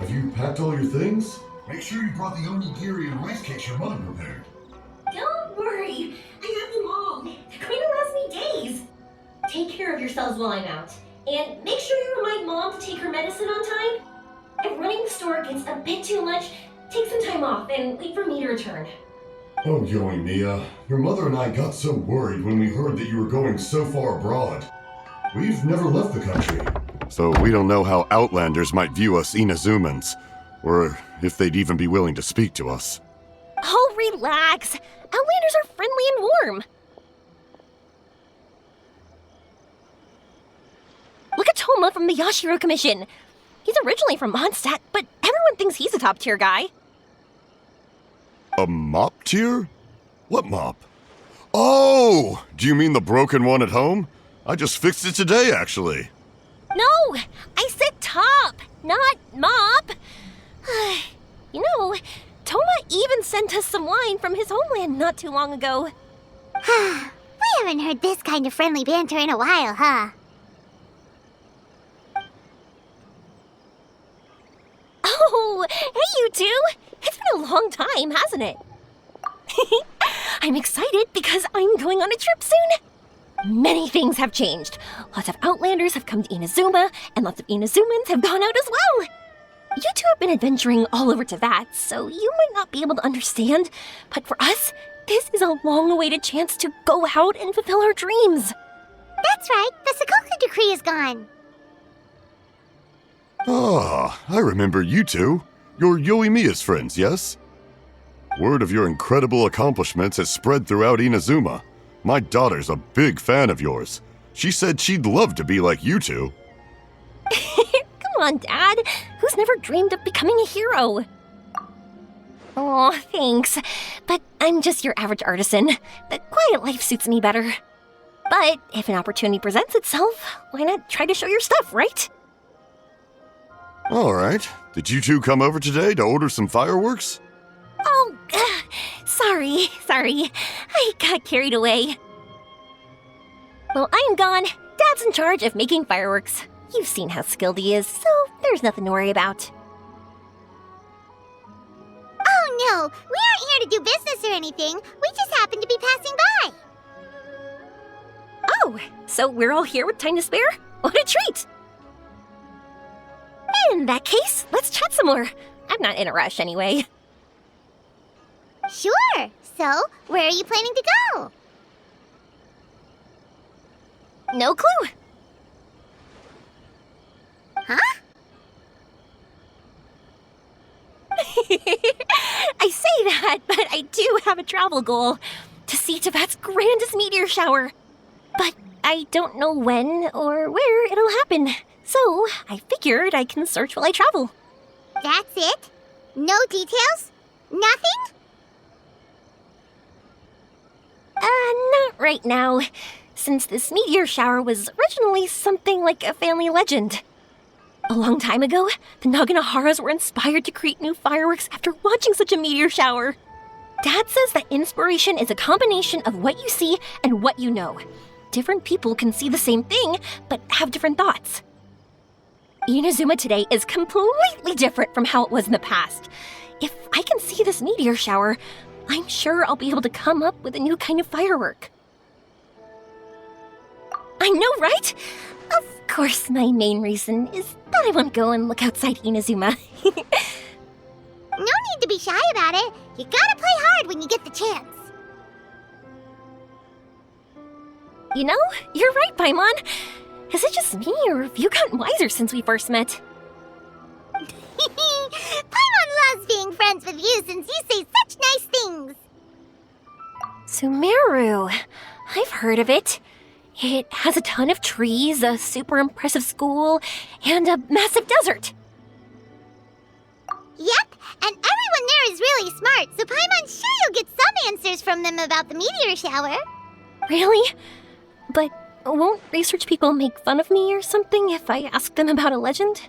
Have you packed all your things? Make sure you brought the onigiri and rice cakes your mother prepared. Don't worry, I have them all. They're going to last me days. Take care of yourselves while I'm out. And make sure you remind Mom to take her medicine on time. If running the store gets a bit too much, take some time off and wait for me to return. Oh, Yoimiya, your mother and I got so worried when we heard that you were going so far abroad. We've never left the country, so we don't know how Outlanders might view us Inazumans, or if they'd even be willing to speak to us. Oh, relax. Outlanders are friendly and warm. Look at Toma from the Yashiro Commission. He's originally from Mondstadt, but everyone thinks he's a top-tier guy. A mop tier? What mop? Oh! Do you mean the broken one at home? I just fixed it today, actually. No! I said top, not mop. You know, Toma even sent us some wine from his homeland not too long ago. We haven't heard this kind of friendly banter in a while, huh? Oh, hey you two! It's been a long time, hasn't it? I'm excited because I'm going on a trip soon. Many things have changed. Lots of Outlanders have come to Inazuma, and lots of Inazumans have gone out as well. You two have been adventuring all over to that, so you might not be able to understand, but for us, this is a long-awaited chance to go out and fulfill our dreams. That's right, the Sakoku decree is gone. Ah, I remember you two. You're Yoimiya's friends, yes? Word of your incredible accomplishments has spread throughout Inazuma. My daughter's a big fan of yours. She said she'd love to be like you two. Come on, Dad. Who's never dreamed of becoming a hero? Oh, thanks. But I'm just your average artisan. The quiet life suits me better. But if an opportunity presents itself, why not try to show your stuff, right? All right. Did you two come over today to order some fireworks? Oh, sorry. I got carried away. Well, I'm gone. Dad's in charge of making fireworks. You've seen how skilled he is, so there's nothing to worry about. Oh no, we aren't here to do business or anything. We just happen to be passing by. Oh, so we're all here with time to spare? What a treat! In that case, let's chat some more. I'm not in a rush anyway. Sure. So, where are you planning to go? No clue. Huh? I say that, but I do have a travel goal. To see Tibet's grandest meteor shower. But I don't know when or where it'll happen. So, I figured I can search while I travel. That's it? No details? Nothing? Not right now. Since this meteor shower was originally something like a family legend. A long time ago, the Naganaharas were inspired to create new fireworks after watching such a meteor shower. Dad says that inspiration is a combination of what you see and what you know. Different people can see the same thing, but have different thoughts. Inazuma today is completely different from how it was in the past. If I can see this meteor shower, I'm sure I'll be able to come up with a new kind of firework. I know, right? Of course, my main reason is that I want to go and look outside Inazuma. No need to be shy about it. You gotta play hard when you get the chance. You know, you're right, Paimon. Is it just me, or have you gotten wiser since we first met? Paimon loves being friends with you since you say such nice things. Sumeru. I've heard of it. It has a ton of trees, a super impressive school, and a massive desert. Yep, and everyone there is really smart, so Paimon's sure you'll get some answers from them about the meteor shower. Really? But won't research people make fun of me or something if I ask them about a legend?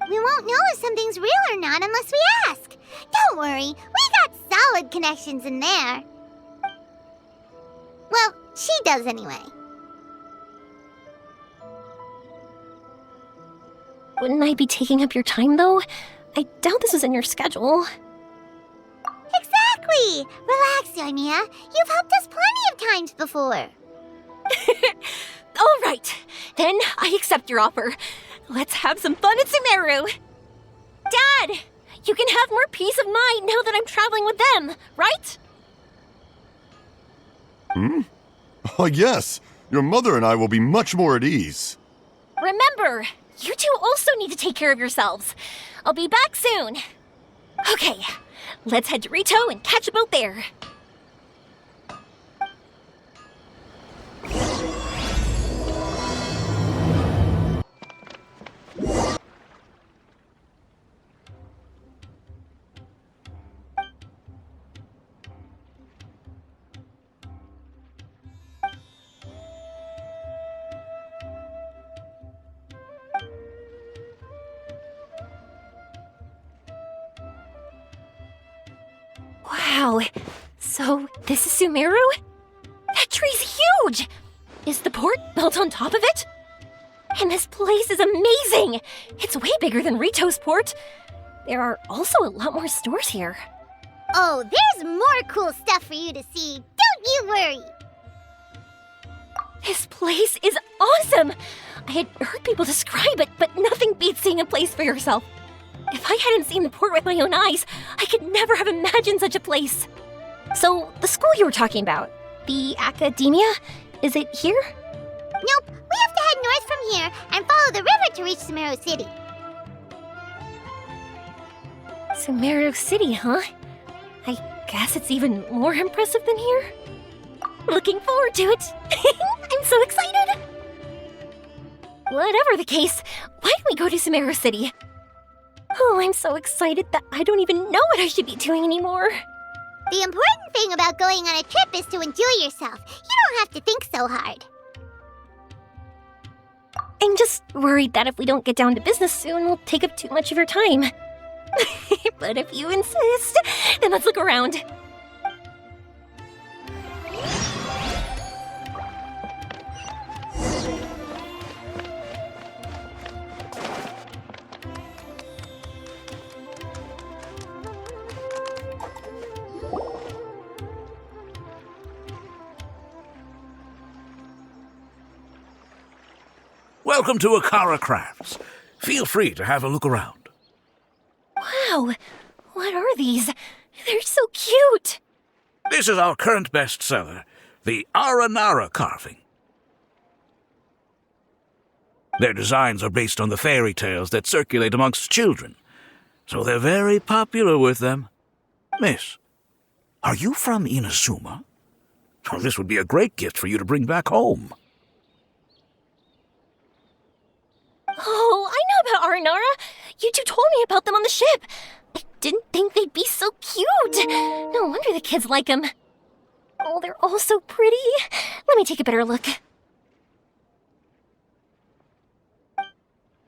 We won't know if something's real or not unless we ask. Don't worry, we got solid connections in there. Well, she does anyway. Wouldn't I be taking up your time, though? I doubt this is in your schedule. Exactly! Relax, Yoimiya. You've helped us plenty of times before. All right, then I accept your offer. Let's have some fun at Sumeru. Dad, you can have more peace of mind now that I'm traveling with them, right? Oh, yes. Your mother and I will be much more at ease. Remember, you two also need to take care of yourselves. I'll be back soon. Okay, let's head to Rito and catch a boat there. Wow, so this is Sumeru? That tree's huge! Is the port built on top of it? And this place is amazing! It's way bigger than Rito's port. There are also a lot more stores here. Oh, there's more cool stuff for you to see. Don't you worry. This place is awesome! I had heard people describe it, but nothing beats seeing a place for yourself. If I hadn't seen the port with my own eyes, I could never have imagined such a place. So, the school you were talking about, the academia, is it here? Nope, we have to head north from here and follow the river to reach Sumeru City. Sumeru City, huh? I guess it's even more impressive than here. Looking forward to it. I'm so excited. Whatever the case, why don't we go to Sumeru City? Oh, I'm so excited that I don't even know what I should be doing anymore. The important thing about going on a trip is to enjoy yourself. You don't have to think so hard. I'm just worried that if we don't get down to business soon, we'll take up too much of your time. But if you insist, then let's look around. Welcome to Akara Crafts. Feel free to have a look around. Wow, what are these? They're so cute. This is our current bestseller, the Aranara carving. Their designs are based on the fairy tales that circulate amongst children, so they're very popular with them. Miss, are you from Inazuma? Oh, this would be a great gift for you to bring back home. Oh, I know about Aranara. You two told me about them on the ship. I didn't think they'd be so cute. No wonder the kids like them. Oh, they're all so pretty. Let me take a better look.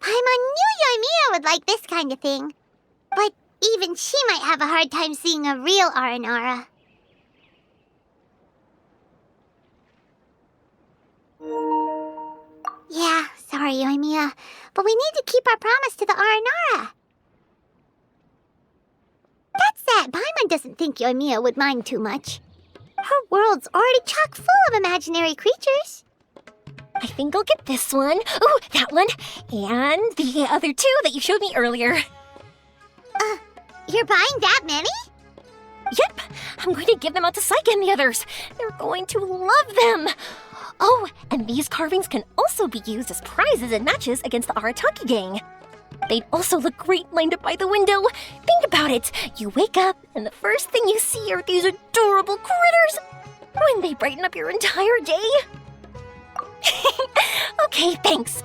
Paimon knew Yoimiya would like this kind of thing. But even she might have a hard time seeing a real Aranara. Yeah, sorry, Yoimiya, but we need to keep our promise to the Aranara. That said, Paimon doesn't think Yoimiya would mind too much. Her world's already chock full of imaginary creatures. I think I'll get this one. Ooh, that one. And the other two that you showed me earlier. You're buying that many? Yep, I'm going to give them out to Saika and the others. They're going to love them. Oh, and these carvings can also be used as prizes in matches against the Arataki gang. They'd also look great lined up by the window. Think about it. You wake up, and the first thing you see are these adorable critters. Wouldn't they brighten up your entire day? Okay, thanks.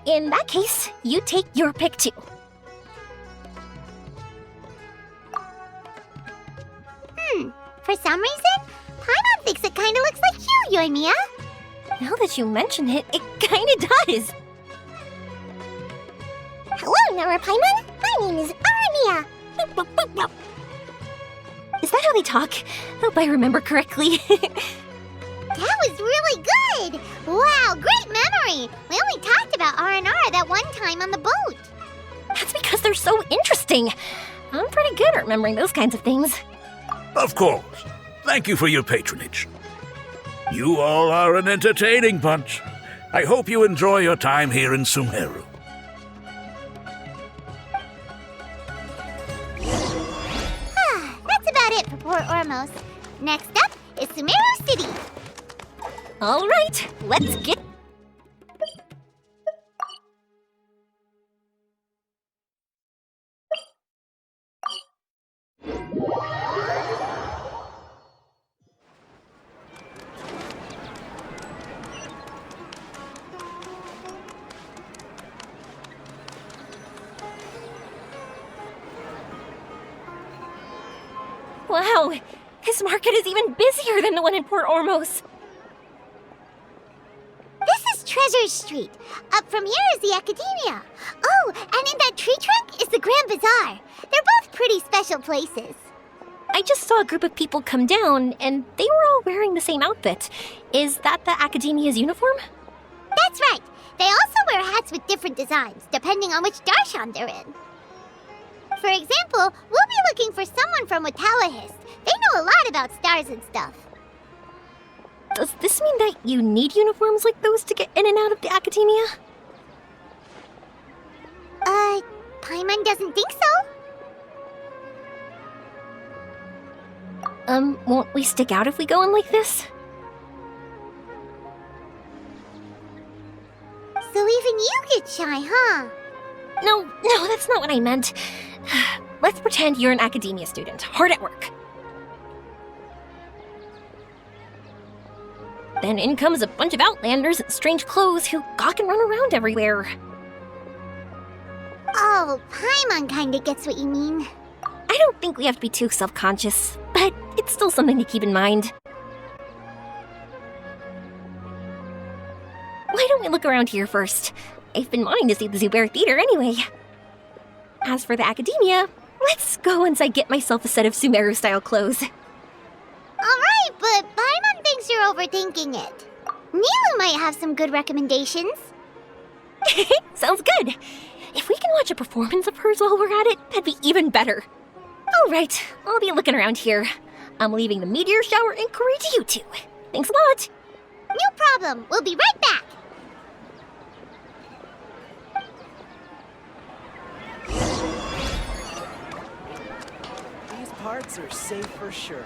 In that case, you take your pick too. For some reason, Paimon thinks it kinda looks like you, Yoimiya. Now that you mention it, it kinda does. Hello, Nara Paimon. My name is Aramiya. Is that how they talk? Hope I remember correctly. That was really good! Wow, great memory! We only talked about Aranara that one time on the boat. That's because they're so interesting. I'm pretty good at remembering those kinds of things. Of course. Thank you for your patronage. You all are an entertaining bunch. I hope you enjoy your time here in Sumeru. That's about it for Port Ormos. Next up is Sumeru City. All right, let's get... Wow, this market is even busier than the one in Port Ormos. This is Treasure Street. Up from here is the Academia. Oh, and in that tree trunk is the Grand Bazaar. They're both pretty special places. I just saw a group of people come down, and they were all wearing the same outfit. Is that the Academia's uniform? That's right. They also wear hats with different designs, depending on which darshan they're in. For example, we'll be looking for someone from Watawahist. They know a lot about stars and stuff. Does this mean that you need uniforms like those to get in and out of the Academia? Paimon doesn't think so. Won't we stick out if we go in like this? So even you get shy, huh? No, that's not what I meant. Let's pretend you're an Academia student, hard at work. Then in comes a bunch of Outlanders in strange clothes who gawk and run around everywhere. Oh, Paimon kinda gets what you mean. I don't think we have to be too self-conscious, but it's still something to keep in mind. Why don't we look around here first? I've been wanting to see the Zubair Theater anyway. As for the Academia, let's go once I get myself a set of Sumeru-style clothes. Alright, but Paimon thinks you're overthinking it. Nilu might have some good recommendations. Sounds good. If we can watch a performance of hers while we're at it, that'd be even better. Alright, I'll be looking around here. I'm leaving the meteor shower inquiry to you two. Thanks a lot. No problem. We'll be right back. These parts are safe for sure.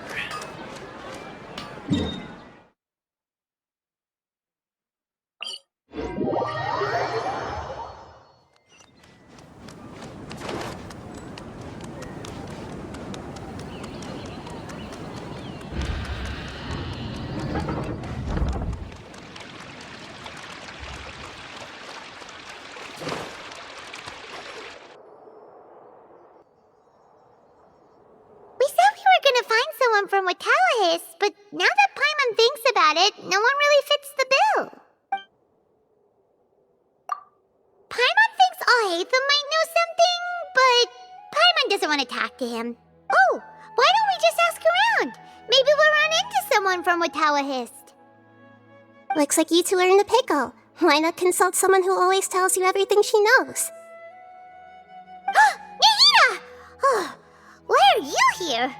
From Watawahist, but now that Paimon thinks about it, no one really fits the bill. Paimon thinks Alhaitham might know something, but Paimon doesn't want to talk to him. Oh, why don't we just ask around? Maybe we'll run into someone from Watawahist. Looks like you two are in the pickle. Why not consult someone who always tells you everything she knows? Nahida! Oh, why are you here?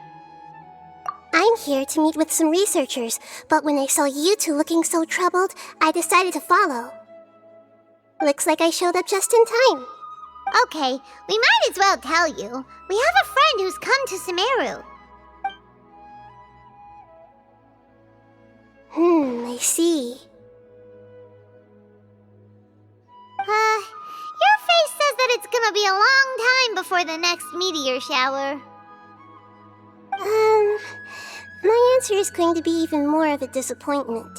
I'm here to meet with some researchers, but when I saw you two looking so troubled, I decided to follow. Looks like I showed up just in time. Okay, we might as well tell you. We have a friend who's come to Sumeru. I see. Your face says that it's gonna be a long time before the next meteor shower. My answer is going to be even more of a disappointment.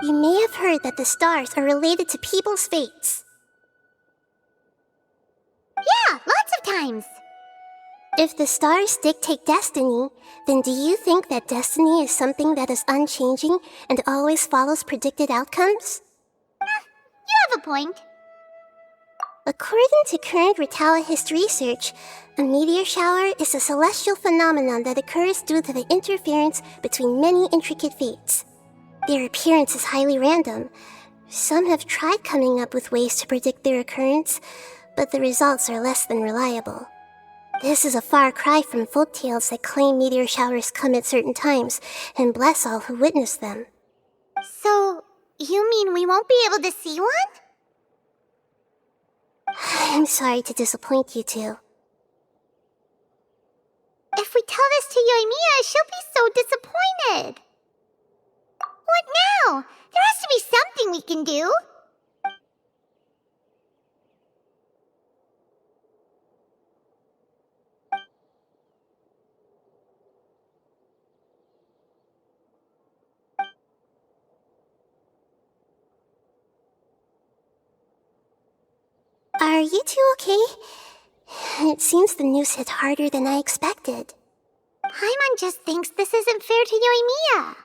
You may have heard that the stars are related to people's fates. Yeah, lots of times. If the stars dictate destiny, then do you think that destiny is something that is unchanging and always follows predicted outcomes? You have a point. According to current Watawahist research, a meteor shower is a celestial phenomenon that occurs due to the interference between many intricate fates. Their appearance is highly random. Some have tried coming up with ways to predict their occurrence, but the results are less than reliable. This is a far cry from folktales that claim meteor showers come at certain times and bless all who witness them. So, you mean we won't be able to see one? I'm sorry to disappoint you two. If we tell this to Yoimiya, she'll be so disappointed. What now? There has to be something we can do. Are you two okay? It seems the news hit harder than I expected. Paimon just thinks this isn't fair to Yoimiya.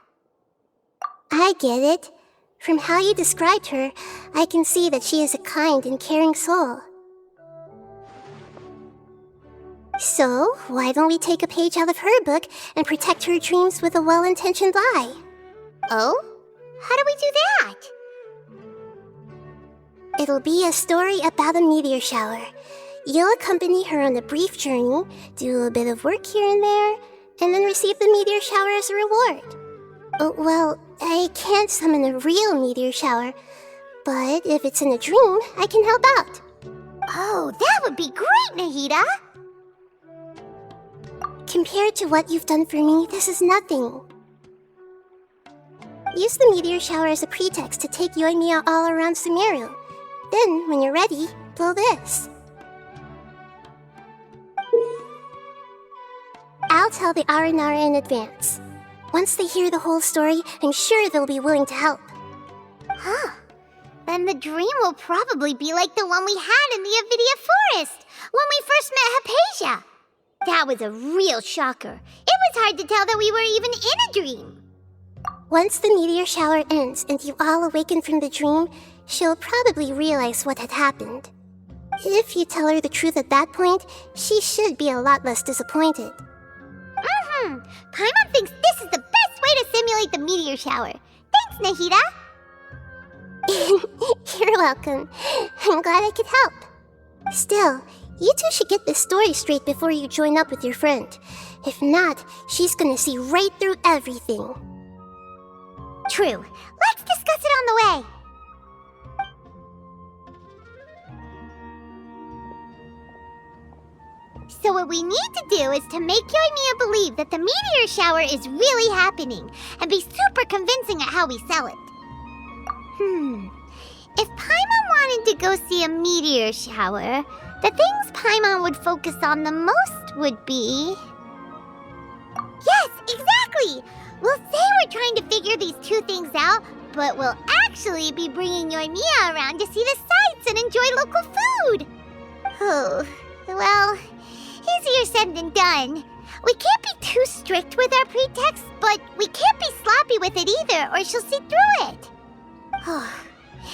I get it. From how you described her, I can see that she is a kind and caring soul. So, why don't we take a page out of her book and protect her dreams with a well-intentioned lie? Oh? How do we do that? It'll be a story about a meteor shower. You'll accompany her on a brief journey, do a bit of work here and there, and then receive the meteor shower as a reward. Oh, well, I can't summon a real meteor shower, but if it's in a dream, I can help out. Oh, that would be great, Nahida! Compared to what you've done for me, this is nothing. Use the meteor shower as a pretext to take Yoimiya all around Sumeru. Then, when you're ready, blow this. I'll tell the Aranara in advance. Once they hear the whole story, I'm sure they'll be willing to help. Huh. Then the dream will probably be like the one we had in the Avidia Forest, when we first met Hypatia. That was a real shocker. It was hard to tell that we were even in a dream. Once the meteor shower ends and you all awaken from the dream, she'll probably realize what had happened. If you tell her the truth at that point, she should be a lot less disappointed. Paimon thinks this is the best way to simulate the meteor shower. Thanks, Nahida! You're welcome. I'm glad I could help. Still, you two should get this story straight before you join up with your friend. If not, she's gonna see right through everything. True. Let's discuss it on the way. So what we need to do is to make Yoimiya believe that the meteor shower is really happening, and be super convincing at how we sell it. If Paimon wanted to go see a meteor shower, the things Paimon would focus on the most would be... Yes, exactly! We'll say we're trying to figure these two things out, but we'll actually be bringing Yoimiya around to see the sights and enjoy local food! Oh, well... easier said than done. We can't be too strict with our pretext, but we can't be sloppy with it either, or she'll see through it.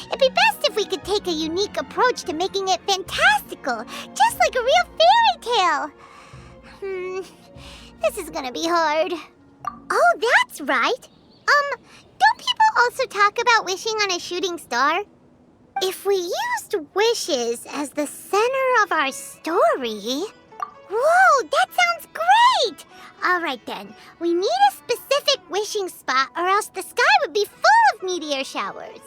It'd be best if we could take a unique approach to making it fantastical, just like a real fairy tale. This is gonna be hard. Oh, that's right. Don't people also talk about wishing on a shooting star? If we used wishes as the center of our story... Whoa, that sounds great! Alright then, we need a specific wishing spot or else the sky would be full of meteor showers.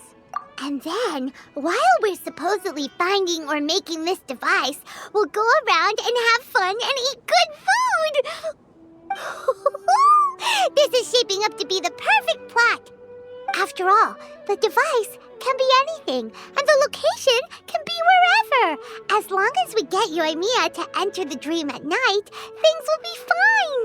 And then, while we're supposedly finding or making this device, we'll go around and have fun and eat good food! This is shaping up to be the perfect plot. After all, the device can be anything, and the location can be wherever. As long as we get Yoimiya to enter the dream at night, things will be fine.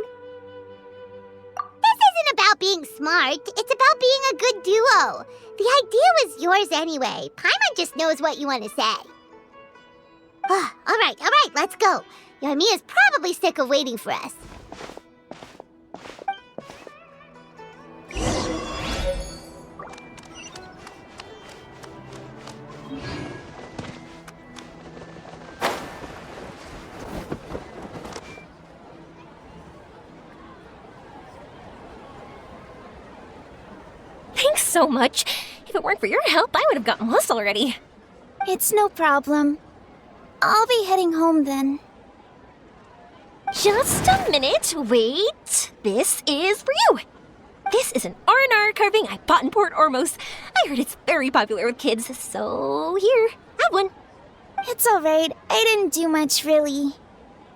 This isn't about being smart, it's about being a good duo. The idea was yours anyway. Paimon just knows what you want to say. Alright, let's go. Yoimiya's probably sick of waiting for us. Thanks so much. If it weren't for your help, I would have gotten lost already. It's no problem. I'll be heading home then. Just a minute, wait. This is for you. This is an R&R carving I bought in Port Ormos. I heard it's very popular with kids, so here, have one. It's alright. I didn't do much, really.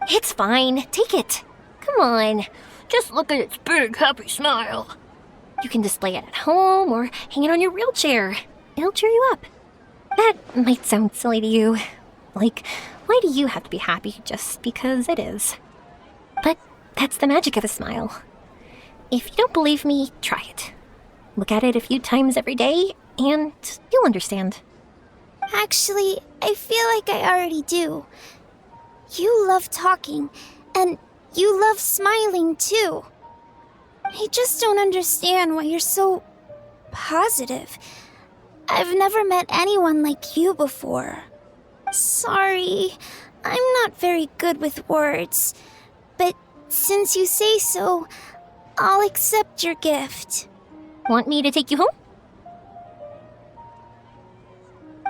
It's fine, take it. Come on, just look at its big, happy smile. You can display it at home or hang it on your wheelchair. It'll cheer you up. That might sound silly to you. Like, why do you have to be happy just because it is? But that's the magic of a smile. If you don't believe me, try it. Look at it a few times every day, and you'll understand. Actually, I feel like I already do. You love talking, and you love smiling too. I just don't understand why you're so positive. I've never met anyone like you before. Sorry, I'm not very good with words, but since you say so, I'll accept your gift. Want me to take you home?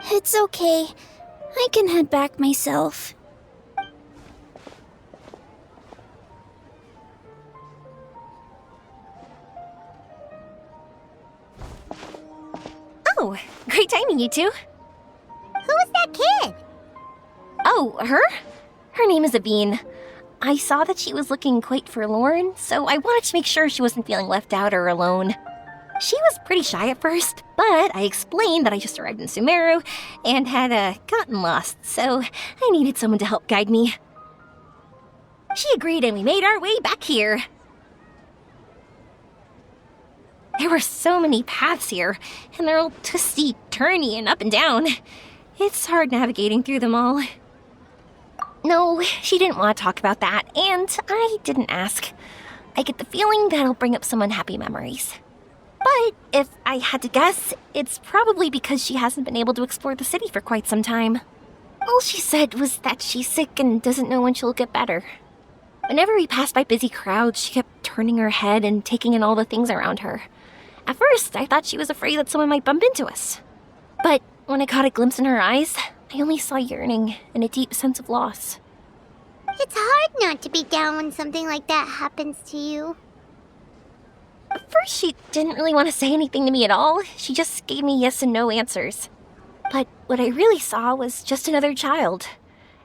It's okay. I can head back myself. Oh, great timing, you two. Who was that kid? Oh, her? Her name is Avin. I saw that she was looking quite forlorn, so I wanted to make sure she wasn't feeling left out or alone. She was pretty shy at first, but I explained that I just arrived in Sumeru and had gotten lost, so I needed someone to help guide me. She agreed and we made our way back here. There were so many paths here, and they're all twisty, turny, and up and down. It's hard navigating through them all. No, she didn't want to talk about that, and I didn't ask. I get the feeling that'll bring up some unhappy memories. But if I had to guess, it's probably because she hasn't been able to explore the city for quite some time. All she said was that she's sick and doesn't know when she'll get better. Whenever we passed by busy crowds, she kept turning her head and taking in all the things around her. At first, I thought she was afraid that someone might bump into us. But when I caught a glimpse in her eyes, I only saw yearning and a deep sense of loss. It's hard not to be down when something like that happens to you. At first, she didn't really want to say anything to me at all. She just gave me yes and no answers. But what I really saw was just another child,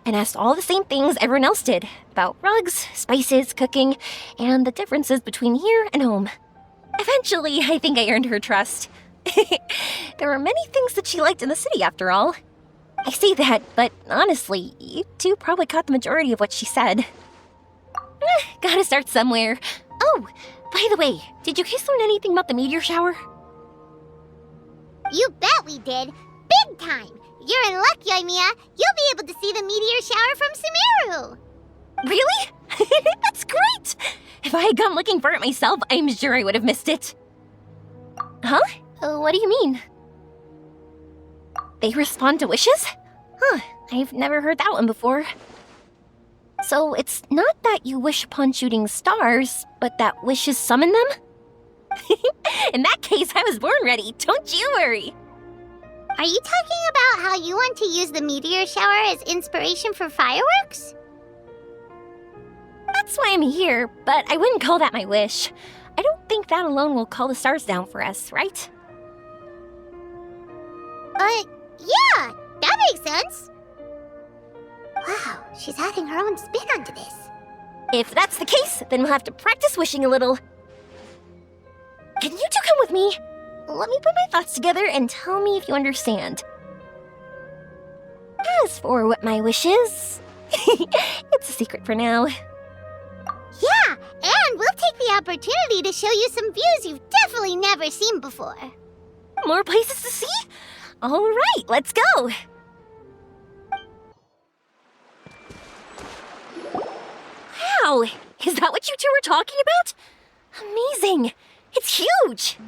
and asked all the same things everyone else did about rugs, spices, cooking, and the differences between here and home. Eventually, I think I earned her trust. There were many things that she liked in the city, after all. I say that, but honestly, you two probably caught the majority of what she said. Gotta start somewhere. Oh, by the way, did you guys learn anything about the meteor shower? You bet we did. Big time. You're in luck, Yoimiya. You'll be able to see the meteor shower from Sumeru. Really? That's great! If I had gone looking for it myself, I'm sure I would have missed it. Huh? What do you mean? They respond to wishes? Huh, I've never heard that one before. So it's not that you wish upon shooting stars, but that wishes summon them? In that case, I was born ready, don't you worry. Are you talking about how you want to use the meteor shower as inspiration for fireworks? That's why I'm here, but I wouldn't call that my wish. I don't think that alone will call the stars down for us, right? Yeah, that makes sense. Wow, she's adding her own spin onto this. If that's the case, then we'll have to practice wishing a little. Can you two come with me? Let me put my thoughts together and tell me if you understand. As for what my wish is, it's a secret for now. Yeah, and we'll take the opportunity to show you some views you've definitely never seen before. More places to see? All right, let's go. Wow, is that what you two were talking about? Amazing. It's huge.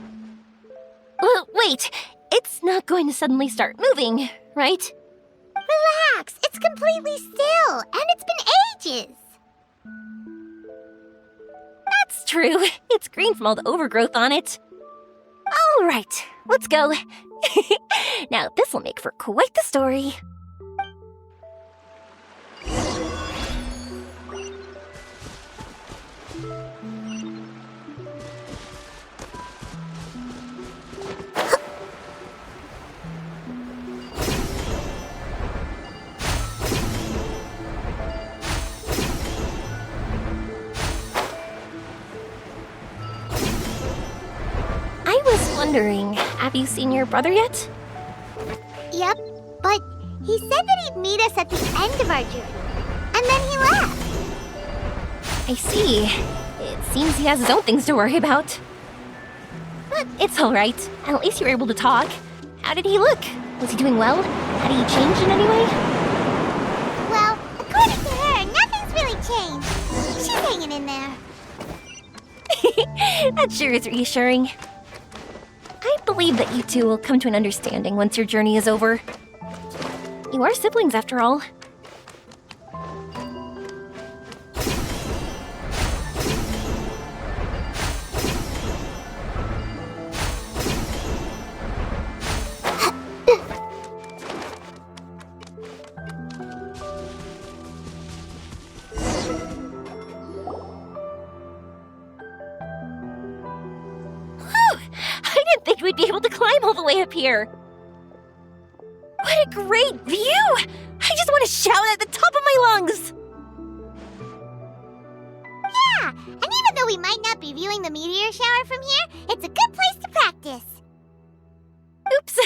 Wait, it's not going to suddenly start moving, right? Relax, it's completely still, and it's been ages. That's true. It's green from all the overgrowth on it. All right, let's go. Now, this will make for quite the story. wondering, have you seen your brother yet? Yep, but he said that he'd meet us at the end of our journey. And then he left. I see. It seems he has his own things to worry about. But it's alright. At least you were able to talk. How did he look? Was he doing well? Had he changed in any way? Well, according to her, nothing's really changed. She's hanging in there. That sure is reassuring. I believe that you two will come to an understanding once your journey is over. You are siblings, after all. I didn't think we'd be able to climb all the way up here. What a great view! I just want to shout at the top of my lungs! Yeah, and even though we might not be viewing the meteor shower from here, it's a good place to practice. Oops,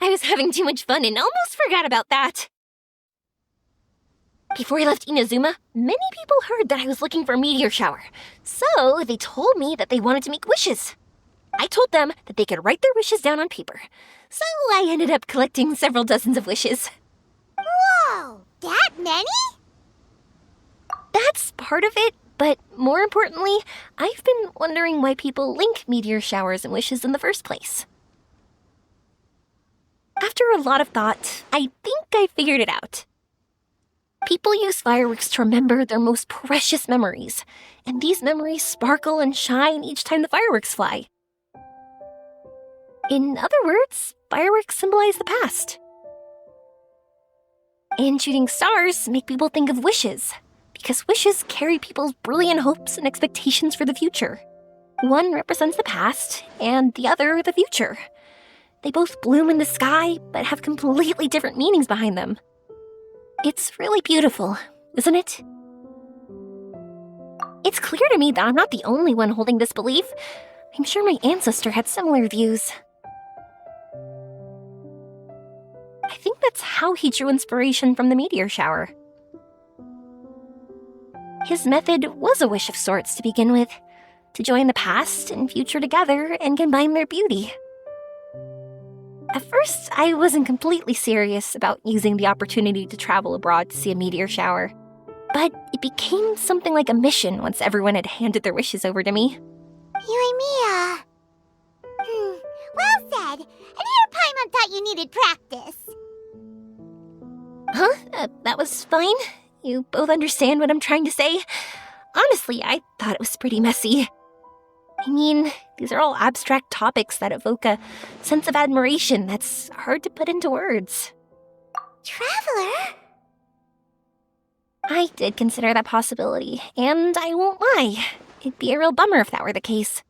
I was having too much fun and almost forgot about that. Before I left Inazuma, many people heard that I was looking for a meteor shower, so they told me that they wanted to make wishes. I told them that they could write their wishes down on paper, so I ended up collecting several dozens of wishes. Whoa, that many? That's part of it, but more importantly, I've been wondering why people link meteor showers and wishes in the first place. After a lot of thought, I think I figured it out. People use fireworks to remember their most precious memories, and these memories sparkle and shine each time the fireworks fly. In other words, fireworks symbolize the past. And shooting stars make people think of wishes, because wishes carry people's brilliant hopes and expectations for the future. One represents the past, and the other the future. They both bloom in the sky, but have completely different meanings behind them. It's really beautiful, isn't it? It's clear to me that I'm not the only one holding this belief. I'm sure my ancestor had similar views. I think that's how he drew inspiration from the meteor shower. His method was a wish of sorts to begin with, to join the past and future together and combine their beauty. At first, I wasn't completely serious about using the opportunity to travel abroad to see a meteor shower, but it became something like a mission once everyone had handed their wishes over to me. Yoimiya. Well said. And here Paimon thought you needed practice. Huh? That was fine? You both understand what I'm trying to say? Honestly, I thought it was pretty messy. I mean, these are all abstract topics that evoke a sense of admiration that's hard to put into words. Traveler? I did consider that possibility, and I won't lie. It'd be a real bummer if that were the case.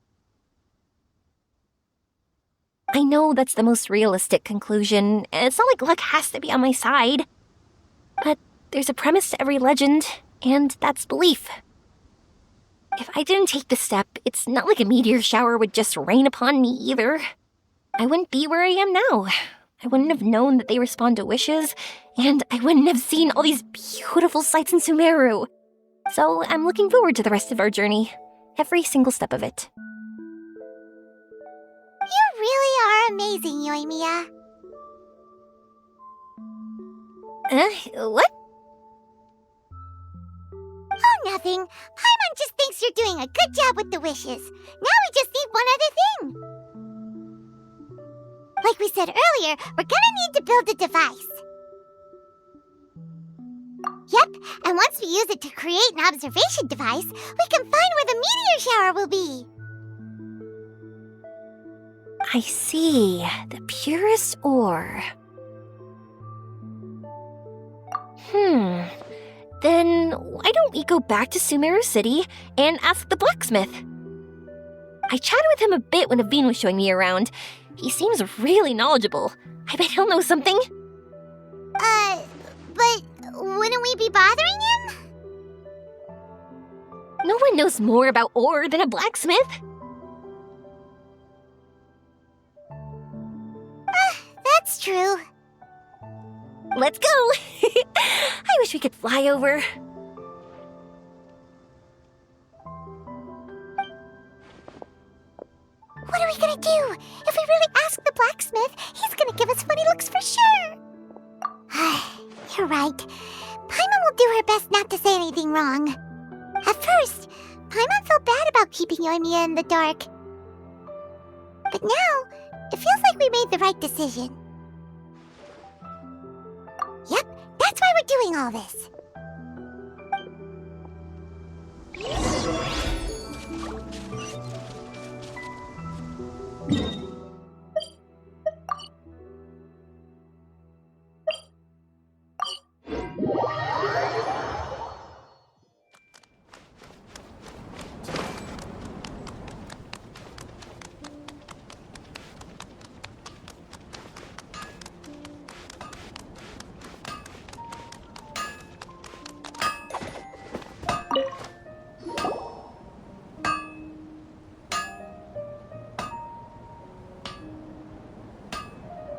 I know that's the most realistic conclusion, and it's not like luck has to be on my side. But there's a premise to every legend, and that's belief. If I didn't take this step, it's not like a meteor shower would just rain upon me either. I wouldn't be where I am now. I wouldn't have known that they respond to wishes, and I wouldn't have seen all these beautiful sights in Sumeru. So I'm looking forward to the rest of our journey, every single step of it. You really are amazing, Yoimiya. What? Oh, nothing. Paimon just thinks you're doing a good job with the wishes. Now we just need one other thing. Like we said earlier, we're gonna need to build a device. Yep, and once we use it to create an observation device, we can find where the meteor shower will be. I see. The purest ore. Then why don't we go back to Sumeru City and ask the blacksmith? I chatted with him a bit when Avin was showing me around. He seems really knowledgeable. I bet he'll know something. But wouldn't we be bothering him? No one knows more about ore than a blacksmith. That's true. Let's go! I wish we could fly over. What are we gonna do? If we really ask the blacksmith, he's gonna give us funny looks for sure. You're right. Paimon will do her best not to say anything wrong. At first, Paimon felt bad about keeping Yoimiya in the dark. But now, it feels like we made the right decision. Yep, that's why we're doing all this.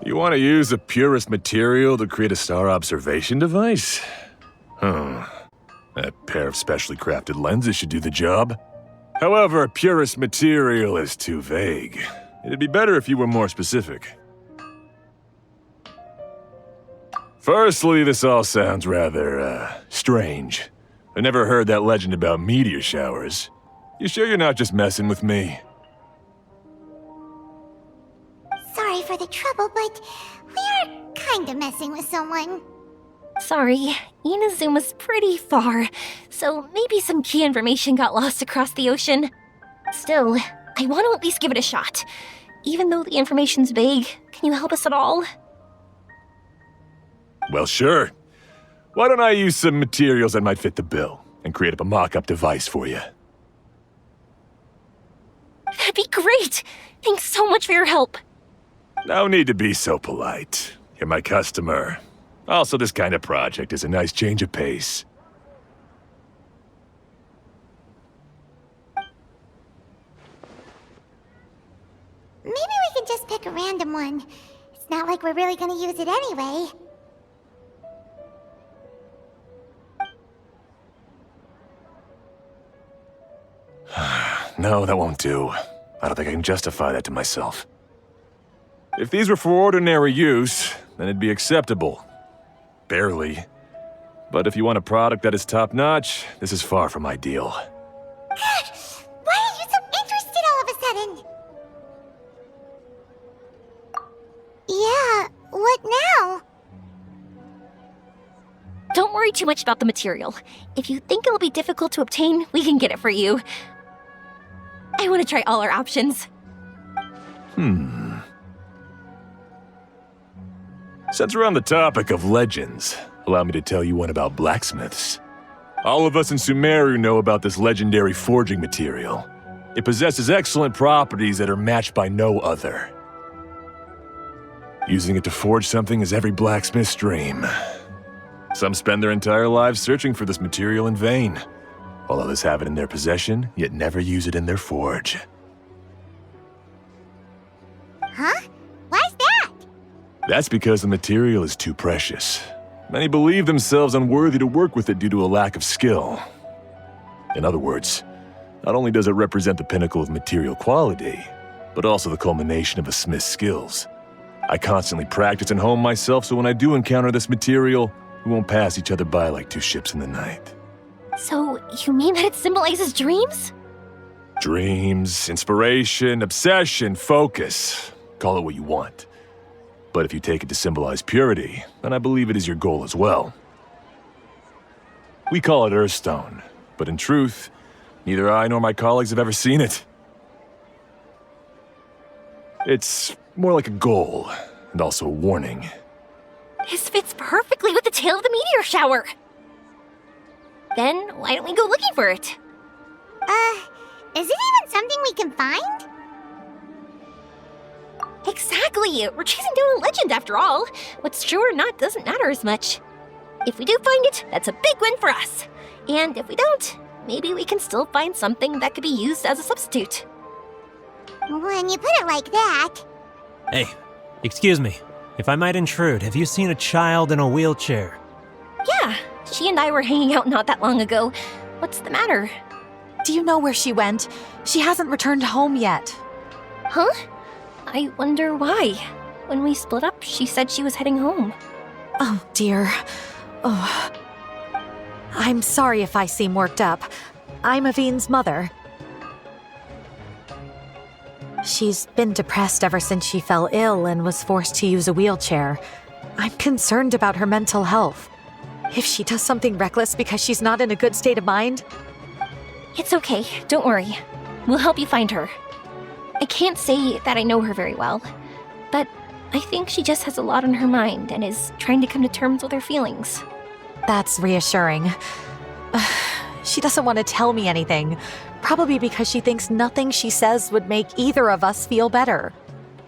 You want to use the purest material to create a star observation device? That pair of specially crafted lenses should do the job. However, purest material is too vague. It'd be better if you were more specific. Firstly, this all sounds rather, strange. I never heard that legend about meteor showers. You sure you're not just messing with me? Sorry for the trouble, but we are kinda messing with someone. Sorry, Inazuma's pretty far, so maybe some key information got lost across the ocean. Still, I want to at least give it a shot. Even though the information's vague, can you help us at all? Well, sure. Why don't I use some materials that might fit the bill and create up a mock-up device for you? That'd be great! Thanks so much for your help. No need to be so polite. You're my customer. Also, this kind of project is a nice change of pace. Maybe we can just pick a random one. It's not like we're really gonna use it anyway. No, that won't do. I don't think I can justify that to myself. If these were for ordinary use, then it'd be acceptable. Barely. But if you want a product that is top-notch, this is far from ideal. God, why are you so interested all of a sudden? Yeah, what now? Don't worry too much about the material. If you think it'll be difficult to obtain, we can get it for you. I want to try all our options. Since we're on the topic of legends, allow me to tell you one about blacksmiths. All of us in Sumeru know about this legendary forging material. It possesses excellent properties that are matched by no other. Using it to forge something is every blacksmith's dream. Some spend their entire lives searching for this material in vain, while others have it in their possession, yet never use it in their forge. Huh? Why's that? That's because the material is too precious. Many believe themselves unworthy to work with it due to a lack of skill. In other words, not only does it represent the pinnacle of material quality, but also the culmination of a smith's skills. I constantly practice and hone myself, so when I do encounter this material, we won't pass each other by like two ships in the night. So, you mean that it symbolizes dreams? Dreams, inspiration, obsession, focus. Call it what you want. But if you take it to symbolize purity, then I believe it is your goal as well. We call it urstone, but in truth, neither I nor my colleagues have ever seen it. It's more like a goal, and also a warning. This fits perfectly with the tale of the meteor shower. Then, why don't we go looking for it? Is it even something we can find? Exactly! We're chasing down a legend after all. What's true or not doesn't matter as much. If we do find it, that's a big win for us. And if we don't, maybe we can still find something that could be used as a substitute. When you put it like that... Hey, excuse me. If I might intrude, have you seen a child in a wheelchair? Yeah, she and I were hanging out not that long ago. What's the matter? Do you know where she went? She hasn't returned home yet. Huh? I wonder why. When we split up, she said she was heading home. Oh, dear. Oh. I'm sorry if I seem worked up. I'm Avin's mother. She's been depressed ever since she fell ill and was forced to use a wheelchair. I'm concerned about her mental health. If she does something reckless because she's not in a good state of mind... It's okay, don't worry. We'll help you find her. I can't say that I know her very well, but I think she just has a lot on her mind and is trying to come to terms with her feelings. That's reassuring. She doesn't want to tell me anything, probably because she thinks nothing she says would make either of us feel better.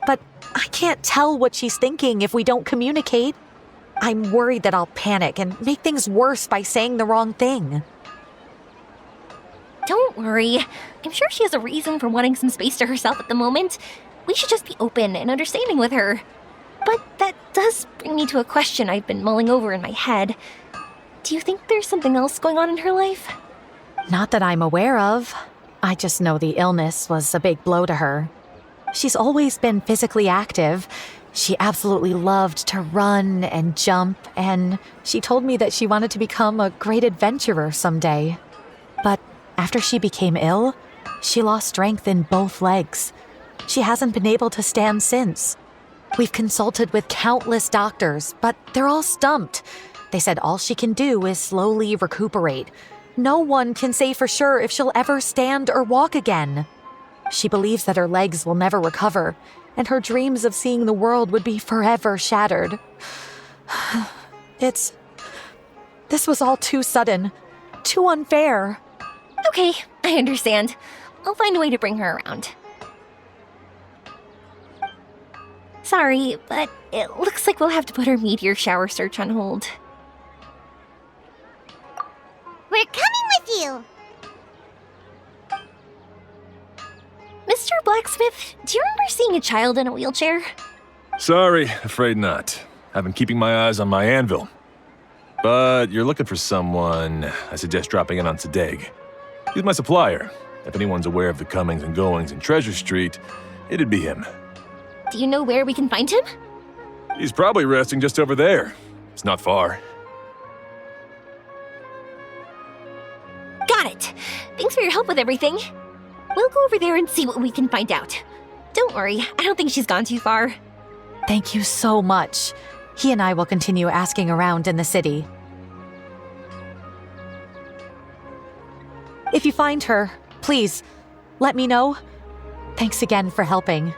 But I can't tell what she's thinking if we don't communicate. I'm worried that I'll panic and make things worse by saying the wrong thing. Don't worry. I'm sure she has a reason for wanting some space to herself at the moment. We should just be open and understanding with her. But that does bring me to a question I've been mulling over in my head. Do you think there's something else going on in her life? Not that I'm aware of. I just know the illness was a big blow to her. She's always been physically active. She absolutely loved to run and jump, and she told me that she wanted to become a great adventurer someday. But after she became ill, she lost strength in both legs. She hasn't been able to stand since. We've consulted with countless doctors, but they're all stumped. They said all she can do is slowly recuperate. No one can say for sure if she'll ever stand or walk again. She believes that her legs will never recover, and her dreams of seeing the world would be forever shattered. This was all too sudden, too unfair. Okay, I understand. I'll find a way to bring her around. Sorry, but it looks like we'll have to put our meteor shower search on hold. We're coming with you! Mr. Blacksmith, do you remember seeing a child in a wheelchair? Sorry, afraid not. I've been keeping my eyes on my anvil. But you're looking for someone, I suggest dropping in on Sadeg. He's my supplier. If anyone's aware of the comings and goings in Treasure Street, it'd be him. Do you know where we can find him? He's probably resting just over there. It's not far. Got it. Thanks for your help with everything. We'll go over there and see what we can find out. Don't worry, I don't think she's gone too far. Thank you so much. He and I will continue asking around in the city. If you find her, please, let me know. Thanks again for helping.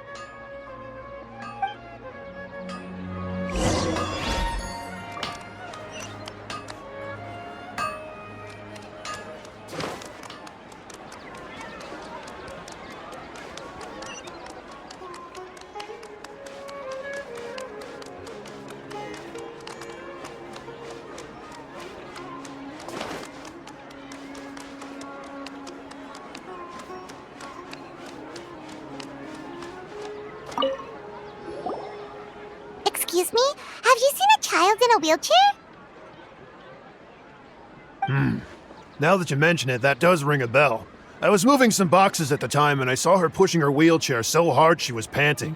Excuse me? Have you seen a child in a wheelchair? Now that you mention it, that does ring a bell. I was moving some boxes at the time and I saw her pushing her wheelchair so hard she was panting.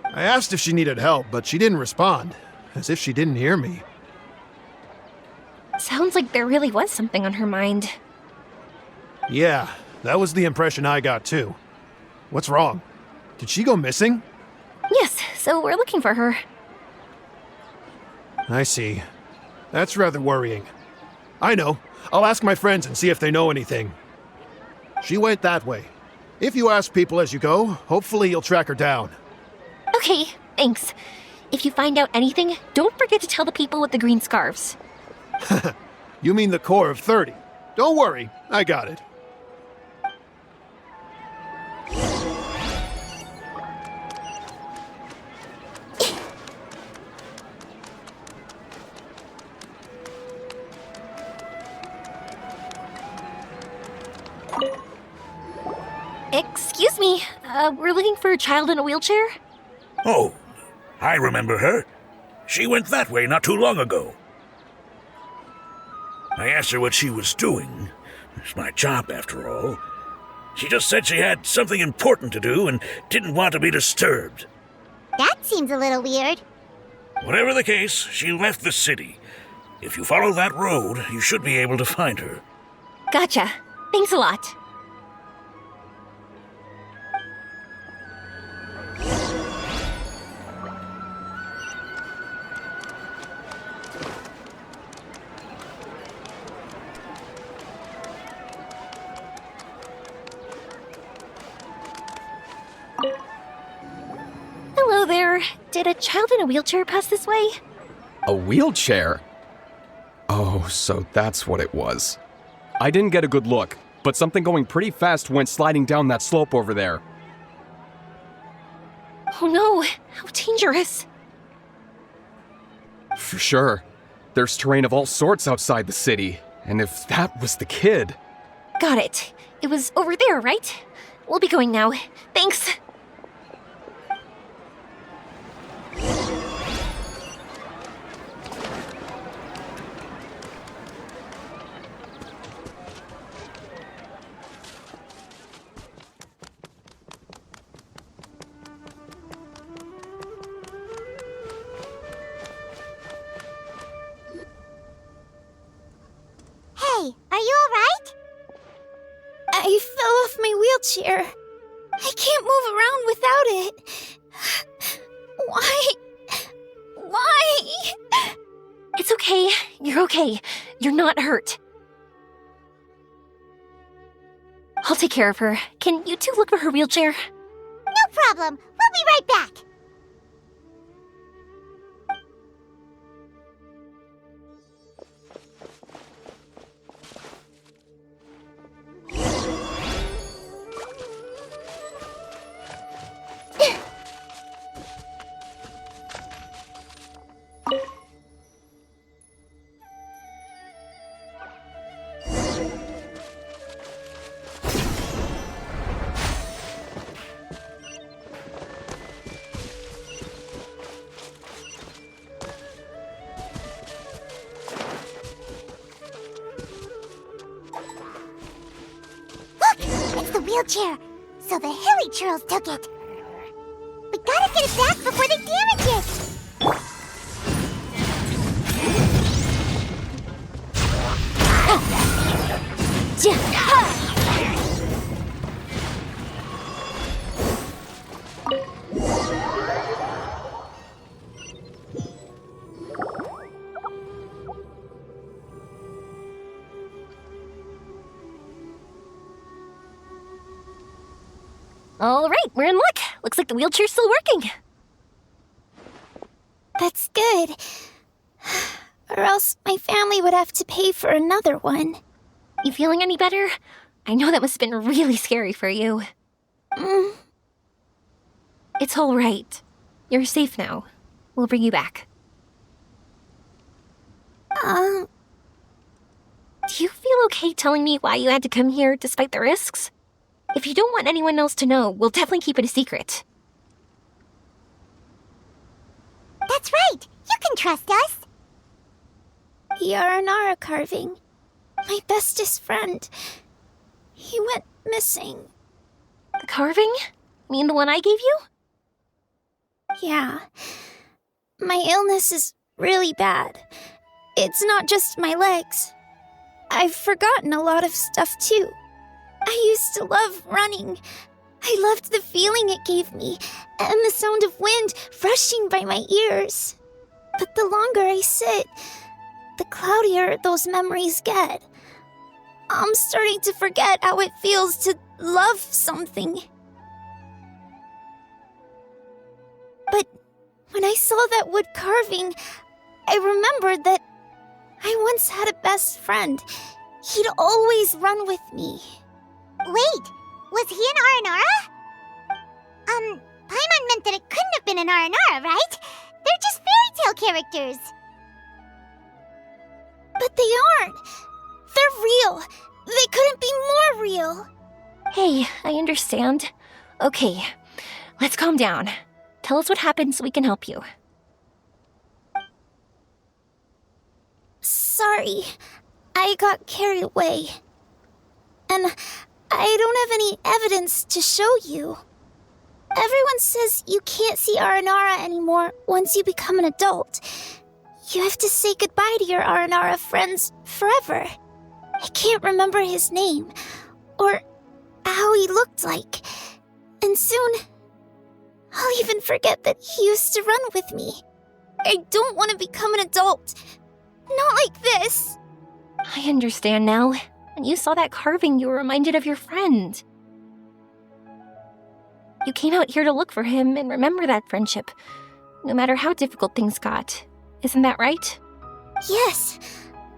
I asked if she needed help, but she didn't respond, as if she didn't hear me. Sounds like there really was something on her mind. Yeah, that was the impression I got too. What's wrong? Did she go missing? Yes, so we're looking for her. I see. That's rather worrying. I know. I'll ask my friends and see if they know anything. She went that way. If you ask people as you go, hopefully you'll track her down. Okay, thanks. If you find out anything, don't forget to tell the people with the green scarves. You mean the core of 30. Don't worry, I got it. Excuse me, we're looking for a child in a wheelchair? Oh, I remember her. She went that way not too long ago. I asked her what she was doing. It's my job, after all. She just said she had something important to do and didn't want to be disturbed. That seems a little weird. Whatever the case, she left the city. If you follow that road, you should be able to find her. Gotcha. Thanks a lot. Hello there. Did a child in a wheelchair pass this way? A wheelchair? Oh, so that's what it was. I didn't get a good look, but something going pretty fast went sliding down that slope over there. Oh no, how dangerous. For sure. There's terrain of all sorts outside the city, and if that was the kid... Got it. It was over there, right? We'll be going now. Thanks. Hey, are you alright? I fell off my wheelchair. I can't move around without it. Why? Why? It's okay. You're okay. You're not hurt. I'll take care of her. Can you two look for her wheelchair? No problem. We'll be right back. It's the wheelchair. So the hilly churls took it. We gotta get it back before they damage it. All right, we're in luck. Looks like the wheelchair's still working. That's good. Or else my family would have to pay for another one. You feeling any better? I know that must have been really scary for you. It's all right. You're safe now. We'll bring you back. Do you feel okay telling me why you had to come here despite the risks? If you don't want anyone else to know, we'll definitely keep it a secret. That's right. You can trust us. Yaranara carving. My bestest friend. He went missing. The carving? You mean the one I gave you? Yeah. My illness is really bad. It's not just my legs. I've forgotten a lot of stuff too. I used to love running. I loved the feeling it gave me, and the sound of wind rushing by my ears. But the longer I sit, the cloudier those memories get. I'm starting to forget how it feels to love something. But when I saw that wood carving, I remembered that I once had a best friend. He'd always run with me. Wait, was he an Aranara? Paimon meant that it couldn't have been an Aranara, right? They're just fairy tale characters. But they aren't. They're real. They couldn't be more real. Hey, I understand. Okay, let's calm down. Tell us what happened so we can help you. Sorry, I got carried away. And I don't have any evidence to show you. Everyone says you can't see Aranara anymore once you become an adult. You have to say goodbye to your Aranara friends forever. I can't remember his name, or how he looked like. And soon, I'll even forget that he used to run with me. I don't want to become an adult. Not like this. I understand now. When you saw that carving, you were reminded of your friend. You came out here to look for him and remember that friendship, no matter how difficult things got. Isn't that right? Yes.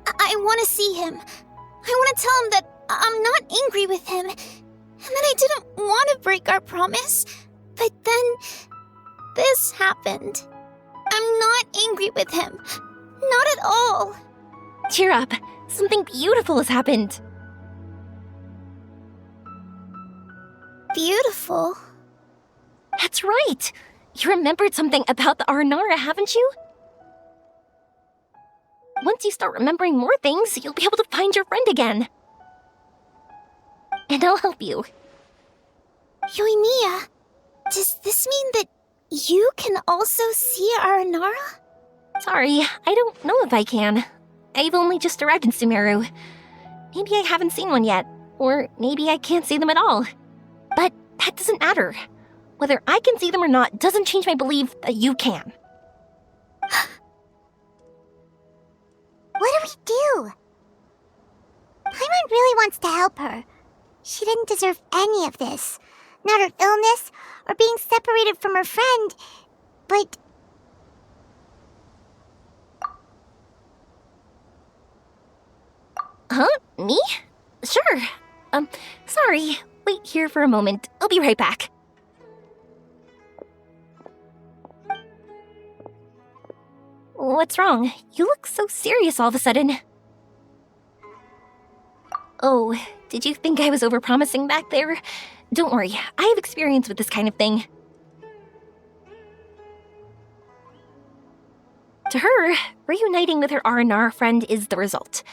I want to see him. I want to tell him that I'm not angry with him, and that I didn't want to break our promise. But then, this happened. I'm not angry with him. Not at all. Cheer up. Something beautiful has happened. Beautiful? That's right. You remembered something about the Aranara, haven't you? Once you start remembering more things, you'll be able to find your friend again. And I'll help you. Yoimiya, does this mean that you can also see Aranara? Sorry, I don't know if I can. I've only just arrived in Sumeru. Maybe I haven't seen one yet, or maybe I can't see them at all. But that doesn't matter. Whether I can see them or not doesn't change my belief that you can. What do we do? Paimon really wants to help her. She didn't deserve any of this. Not her illness, or being separated from her friend, but... Huh? Me? Sure. Sorry. Wait here for a moment. I'll be right back. What's wrong? You look so serious all of a sudden. Oh, did you think I was overpromising back there? Don't worry, I have experience with this kind of thing. To her, reuniting with her Aranara friend is the result.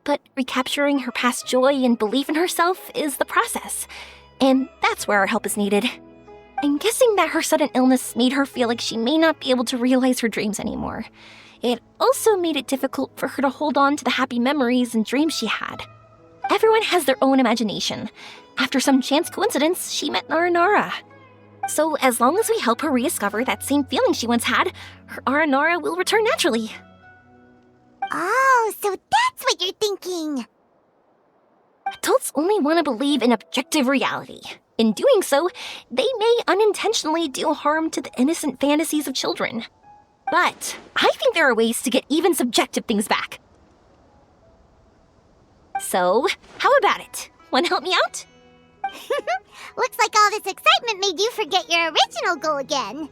But recapturing her past joy and belief in herself is the process. And that's where our help is needed. I'm guessing that her sudden illness made her feel like she may not be able to realize her dreams anymore. It also made it difficult for her to hold on to the happy memories and dreams she had. Everyone has their own imagination. After some chance coincidence, she met Aranara. So as long as we help her rediscover that same feeling she once had, her Aranara will return naturally. Oh, so that's what you're thinking! Adults only want to believe in objective reality. In doing so, they may unintentionally do harm to the innocent fantasies of children. But I think there are ways to get even subjective things back. So, how about it? Want to help me out? Looks like all this excitement made you forget your original goal again.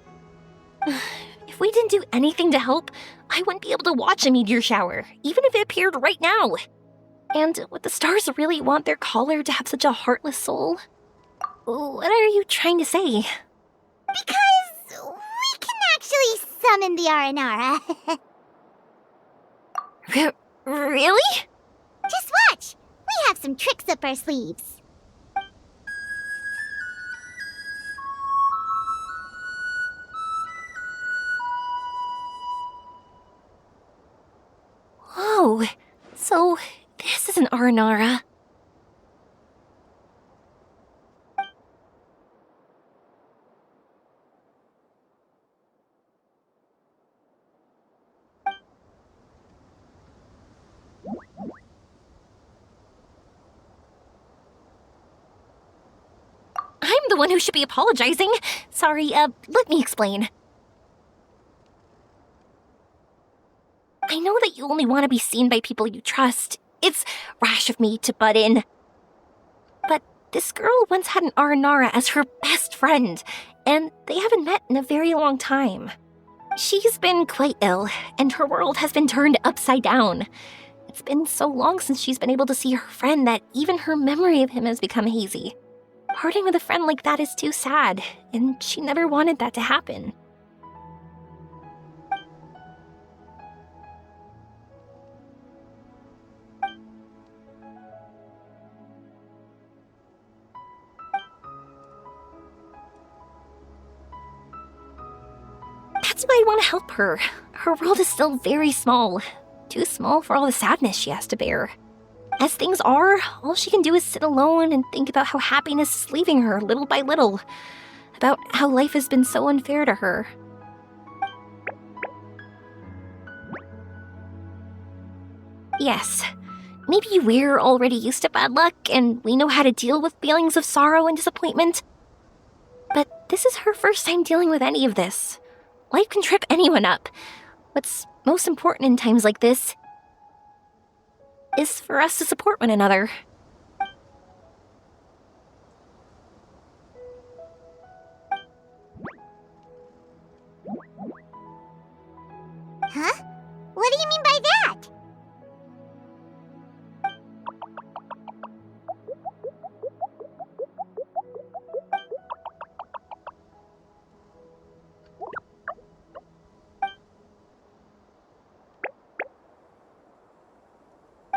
If we didn't do anything to help, I wouldn't be able to watch a meteor shower, even if it appeared right now. And would the stars really want their caller to have such a heartless soul? What are you trying to say? Because we can actually summon the Aranara. Really? Just watch! We have some tricks up our sleeves. Whoa, so this is an Aranara. I'm the one who should be apologizing. Sorry, let me explain. I know that you only want to be seen by people you trust. It's rash of me to butt in. But this girl once had an Aranara as her best friend, and they haven't met in a very long time. She's been quite ill, and her world has been turned upside down. It's been so long since she's been able to see her friend that even her memory of him has become hazy. Parting with a friend like that is too sad, and she never wanted that to happen. That's why I want to help her. Her world is still very small. Too small for all the sadness she has to bear. As things are, all she can do is sit alone and think about how happiness is leaving her little by little. About how life has been so unfair to her. Yes, maybe we're already used to bad luck and we know how to deal with feelings of sorrow and disappointment. But this is her first time dealing with any of this. Life can trip anyone up. What's most important in times like this is for us to support one another. Huh? What do you mean by that?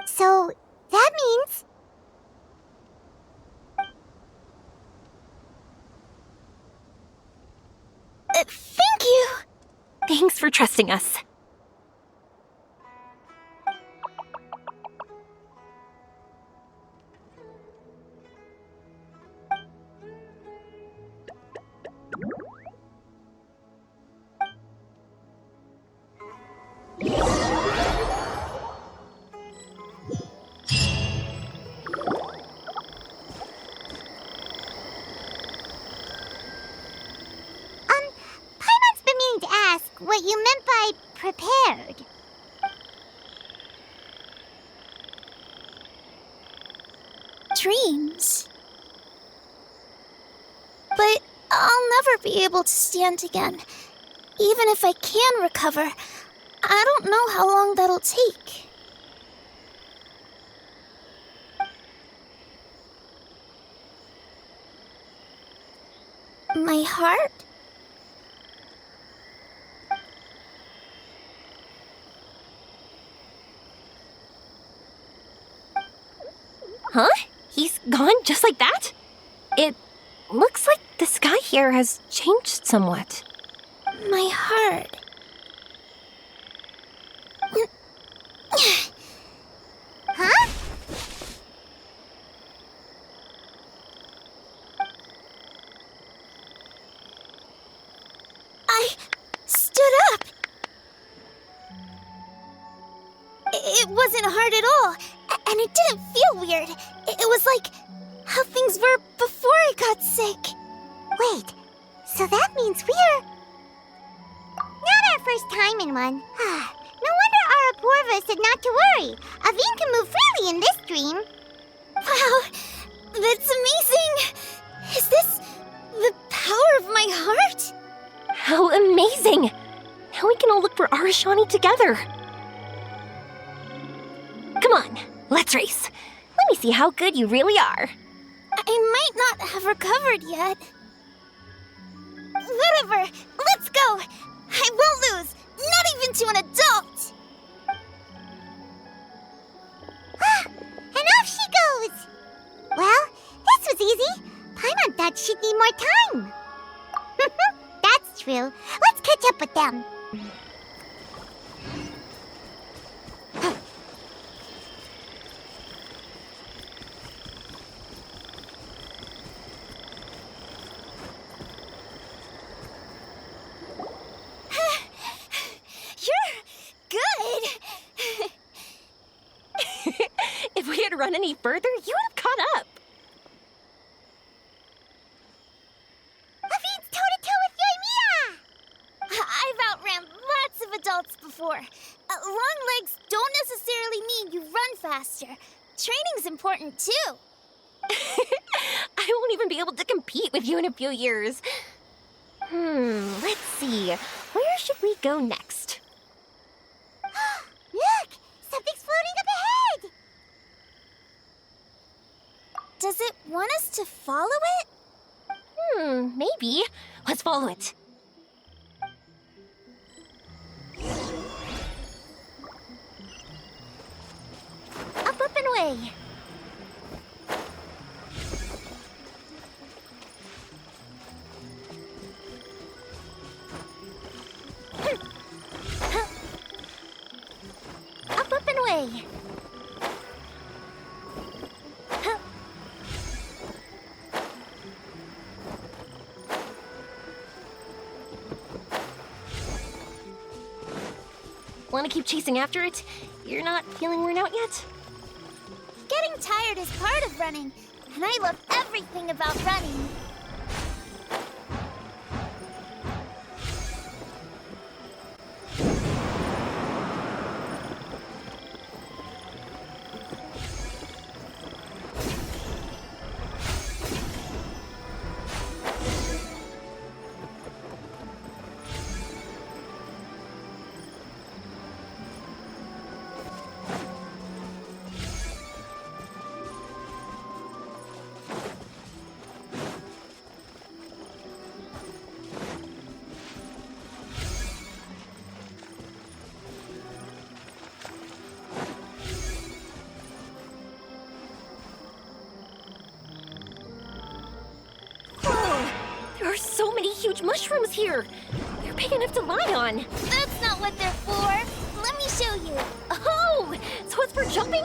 So, that means... Thank you! Thanks for trusting us. Paimon's been meaning to ask what you meant by prepared. Dreams. But I'll never be able to stand again. Even if I can recover, I don't know how long that'll take. My heart? Huh? He's gone just like that? It looks like the sky here has changed somewhat. My heart. Huh? I stood up. It wasn't hard at all, and it didn't feel weird. It was like how things were before I got sick. Wait, so that means we're... Not our first time in one. No wonder Arapurva said not to worry. Avin can move freely in this dream. Wow, that's amazing! Is this the power of my heart? How amazing! Now we can all look for arashani together. Come on, let's race. Let me see how good you really are. I might not have recovered yet. Whatever, let's go! I won't lose, not even to an adult! And off she goes! Well, this was easy. Paimon thought she'd need more time. That's true. Let's catch up with them. If we had run any further, you would have caught up. Avin's toe-to-toe with Yoimiya! I've outran lots of adults before. Long legs don't necessarily mean you run faster. Training's important too. I won't even be able to compete with you in a few years. Let's see. Where should we go next? Look! Something's floating up ahead! Does it want us to follow it? Maybe. Let's follow it. Up and away. way. Want to keep chasing after it? You're not feeling worn out yet? Getting tired is part of running, and I love everything about running. There are so many huge mushrooms here! They're big enough to lie on! That's not what they're for. Let me show you. Oh! So it's for jumping?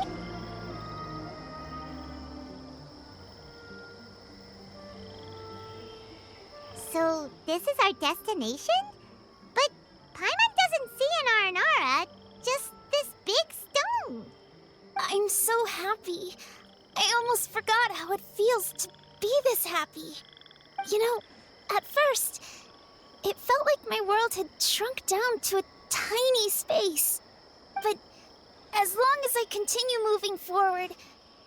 So, this is our destination? But Paimon doesn't see an Aranara, just this big stone. I'm so happy. I almost forgot how it feels to be this happy. You know, at first, it felt like my world had shrunk down to a tiny space. But as long as I continue moving forward,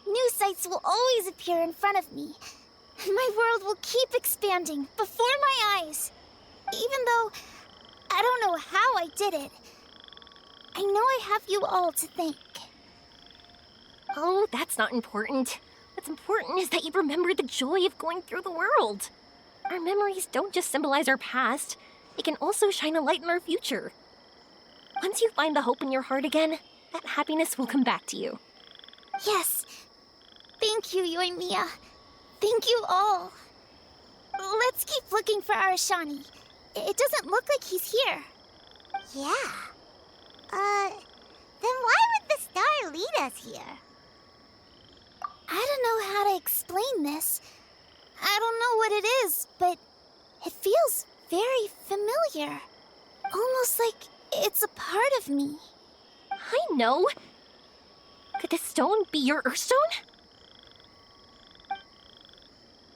new sights will always appear in front of me. And my world will keep expanding before my eyes. Even though I don't know how I did it, I know I have you all to thank. Oh, that's not important. What's important is that you remember the joy of going through the world. Our memories don't just symbolize our past, they can also shine a light in our future. Once you find the hope in your heart again, that happiness will come back to you. Yes. Thank you, Yoimiya. Thank you all. Let's keep looking for Arashani. It doesn't look like he's here. Yeah. Then why would the star lead us here? I don't know how to explain this. I don't know what it is, but it feels very familiar. Almost like it's a part of me. I know! Could this stone be your urstone?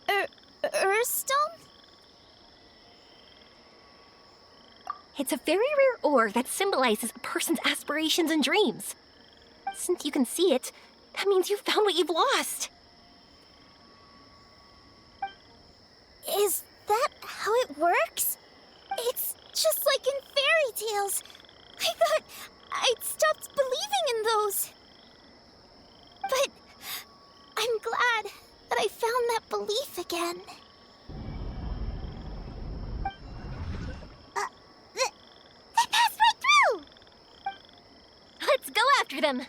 Urstone? It's a very rare ore that symbolizes a person's aspirations and dreams. Since you can see it, that means you found what you've lost. Is that how it works? It's just like in fairy tales. I thought I'd stopped believing in those. But I'm glad that I found that belief again. They passed right through! Let's go after them!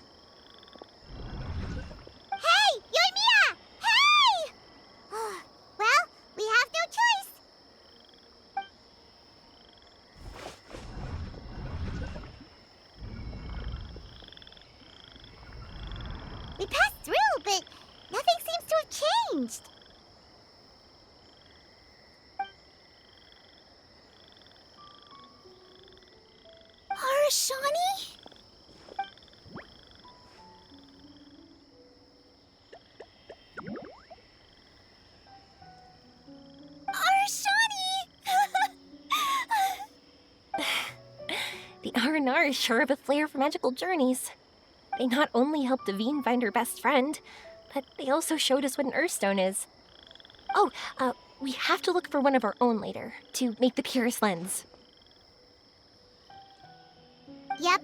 Hey, Yoimiya! Hey! Well, we have no choice. We passed through, but nothing seems to have changed. Arashani? The R&R is sure of a flair for magical journeys. They not only helped Avin find her best friend, but they also showed us what an urstone is. Oh, we have to look for one of our own later, to make the purest lens. Yep.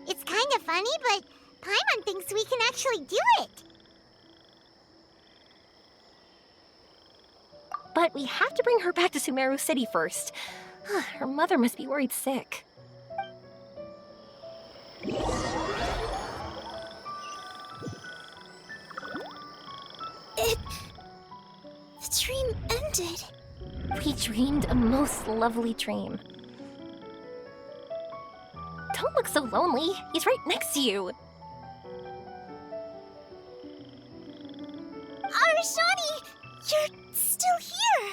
It's kind of funny, but Paimon thinks we can actually do it. But we have to bring her back to Sumeru City first. Her mother must be worried sick. The dream ended. We dreamed a most lovely dream. Don't look so lonely. He's right next to you. Arashani! You're still here!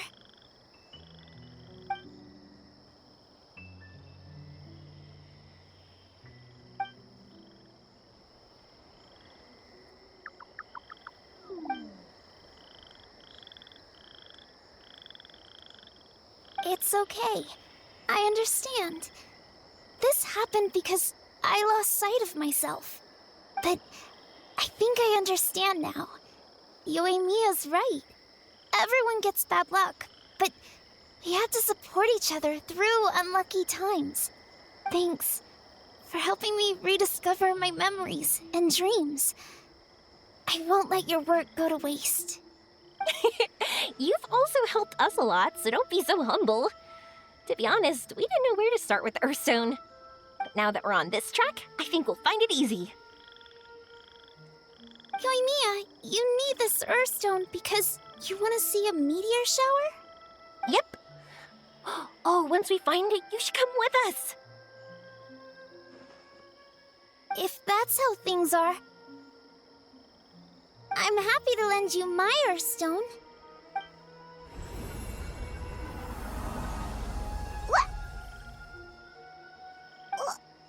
It's okay. I understand. This happened because I lost sight of myself. But I think I understand now. Yoimiya's right. Everyone gets bad luck, but we have to support each other through unlucky times. Thanks for helping me rediscover my memories and dreams. I won't let your work go to waste. You've also helped us a lot, so don't be so humble. To be honest, we didn't know where to start with the urstone. But now that we're on this track, I think we'll find it easy. Yoimiya, you need this urstone because you want to see a meteor shower? Yep. Oh, once we find it, you should come with us. If that's how things are, I'm happy to lend you my urstone.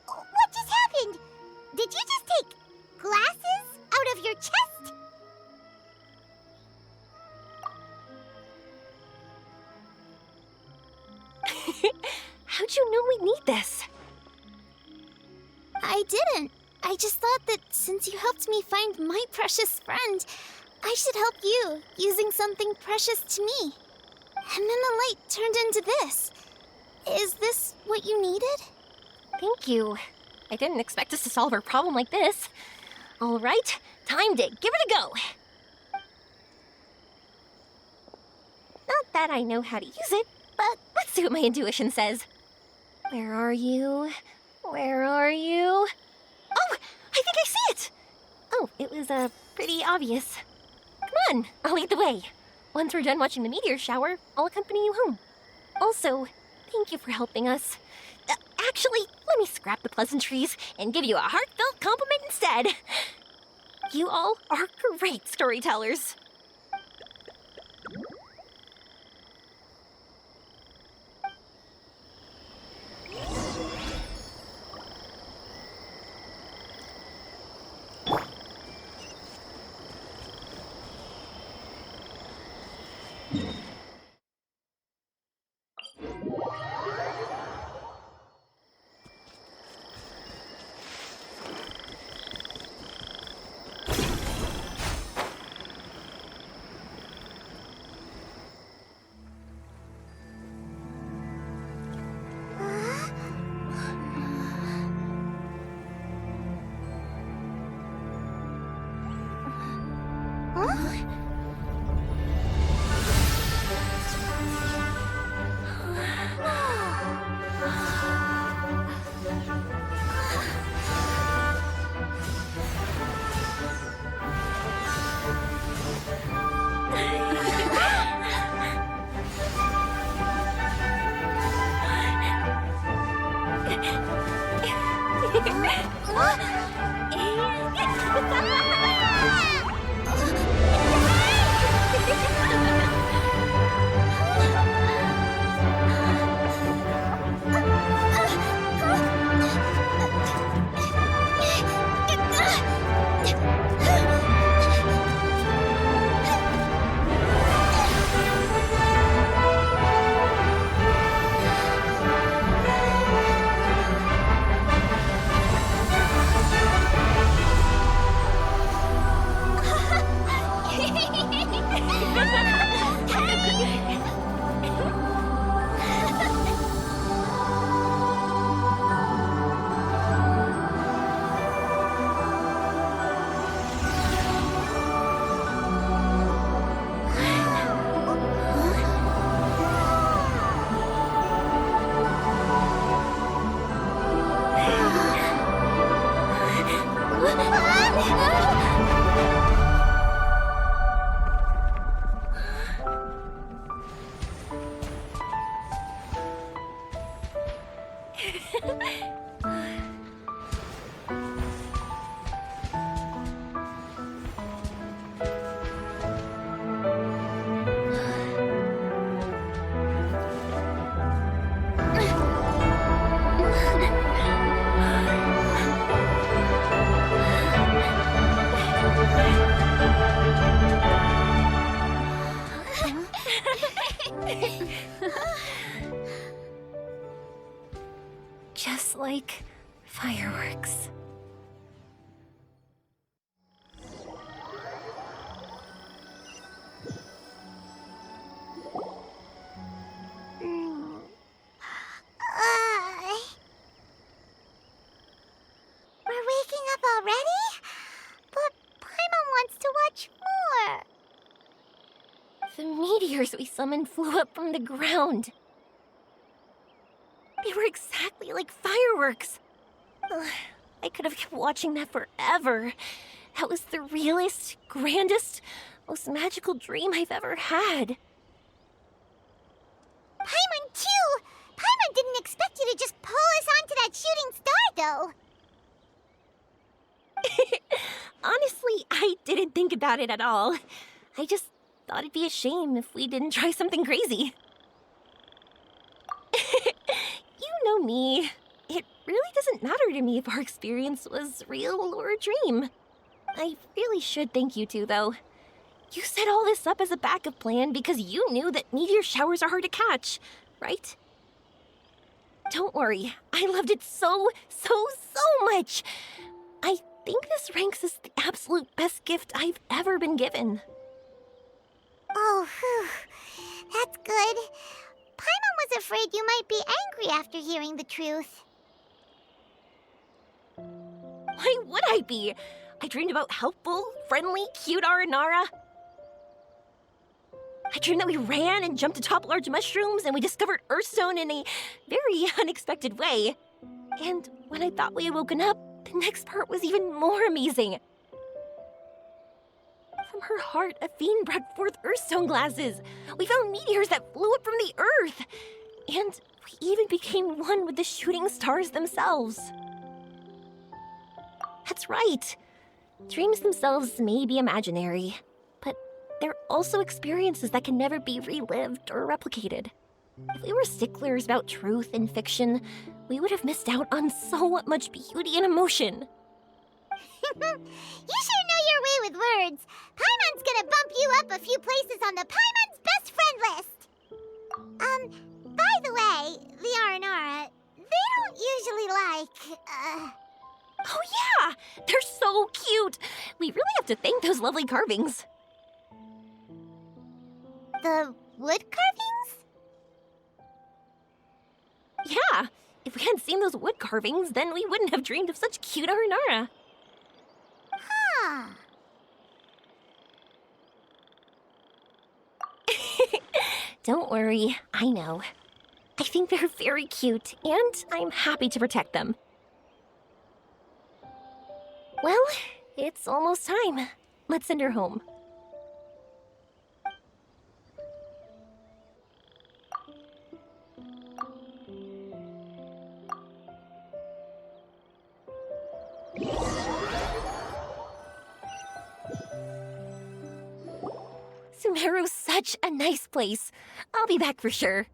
What just happened? Did you just take glasses out of your chest? How'd you know we'd need this? I didn't. I just thought that since you helped me find my precious friend, I should help you using something precious to me. And then the light turned into this. Is this what you needed? Thank you. I didn't expect us to solve our problem like this. All right, time to give it a go. Not that I know how to use it, but let's see what my intuition says. Where are you? Where are you? Oh, I think I see it! Oh, it was, pretty obvious. Come on, I'll lead the way. Once we're done watching the meteor shower, I'll accompany you home. Also, thank you for helping us. Actually, let me scrap the pleasantries and give you a heartfelt compliment instead. You all are great storytellers. Fireworks. We're waking up already? But Paimon wants to watch more. The meteors we summoned flew up from the ground. They were exactly like fireworks. Ugh, I could have kept watching that forever. That was the realest, grandest, most magical dream I've ever had. Paimon too! Paimon didn't expect you to just pull us onto that shooting star, though. Honestly, I didn't think about it at all. I just thought it'd be a shame if we didn't try something crazy. You know me. It really doesn't matter to me if our experience was real or a dream. I really should thank you two, though. You set all this up as a backup plan because you knew that meteor showers are hard to catch, right? Don't worry, I loved it so much. I think this ranks as the absolute best gift I've ever been given. Oh, whew. That's good. Paimon was afraid you might be angry after hearing the truth. Why would I be? I dreamed about helpful, friendly, cute Aranara. I dreamed that we ran and jumped atop large mushrooms and we discovered urstone in a very unexpected way. And when I thought we had woken up, the next part was even more amazing. From her heart, Avin brought forth urstone glasses. We found meteors that flew up from the earth. And we even became one with the shooting stars themselves. That's right. Dreams themselves may be imaginary, but they're also experiences that can never be relived or replicated. If we were sticklers about truth in fiction, we would have missed out on so much beauty and emotion. You sure know your way with words. Paimon's gonna bump you up a few places on the Paimon's best friend list. By the way, the Aranara, they don't usually like, Oh yeah! They're so cute! We really have to thank those lovely carvings. the wood carvings? Yeah! If we hadn't seen those wood carvings, then we wouldn't have dreamed of such cute Aranara. Huh. Don't worry, I know. I think they're very cute, and I'm happy to protect them. Well, it's almost time. Let's send her home. Sumeru's such a nice place. I'll be back for sure.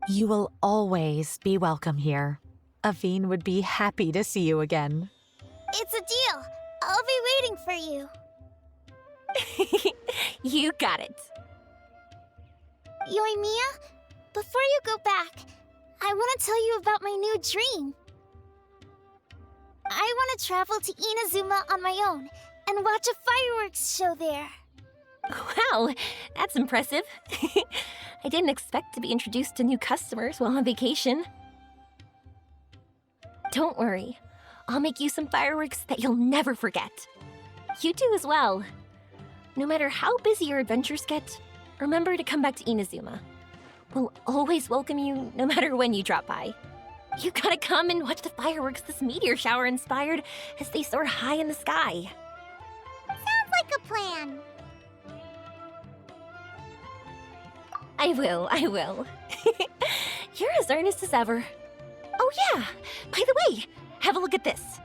You will always be welcome here. Avin would be happy to see you again. It's a deal. I'll be waiting for you. You got it. Yoimiya, before you go back, I want to tell you about my new dream. I want to travel to Inazuma on my own and watch a fireworks show there. Wow, that's impressive. I didn't expect to be introduced to new customers while on vacation. Don't worry, I'll make you some fireworks that you'll never forget. You do as well. No matter how busy your adventures get, remember to come back to Inazuma. We'll always welcome you no matter when you drop by. You gotta come and watch the fireworks this meteor shower inspired as they soar high in the sky. Sounds like a plan. I will. You're as earnest as ever. Oh yeah, by the way, have a look at this.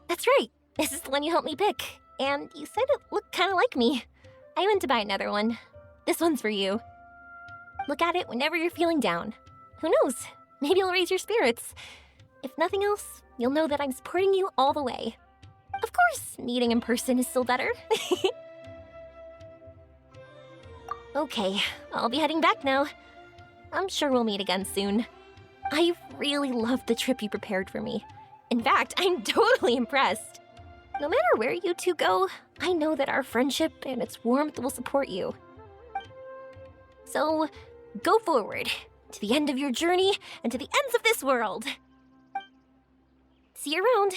That's right, this is the one you helped me pick. And you said it looked kind of like me. I went to buy another one. This one's for you. Look at it whenever you're feeling down. Who knows, maybe it'll raise your spirits. If nothing else, you'll know that I'm supporting you all the way. Of course, meeting in person is still better. Okay, I'll be heading back now. I'm sure we'll meet again soon. I really loved the trip you prepared for me. In fact, I'm totally impressed. No matter where you two go, I know that our friendship and its warmth will support you. So, go forward, to the end of your journey and to the ends of this world. See you around.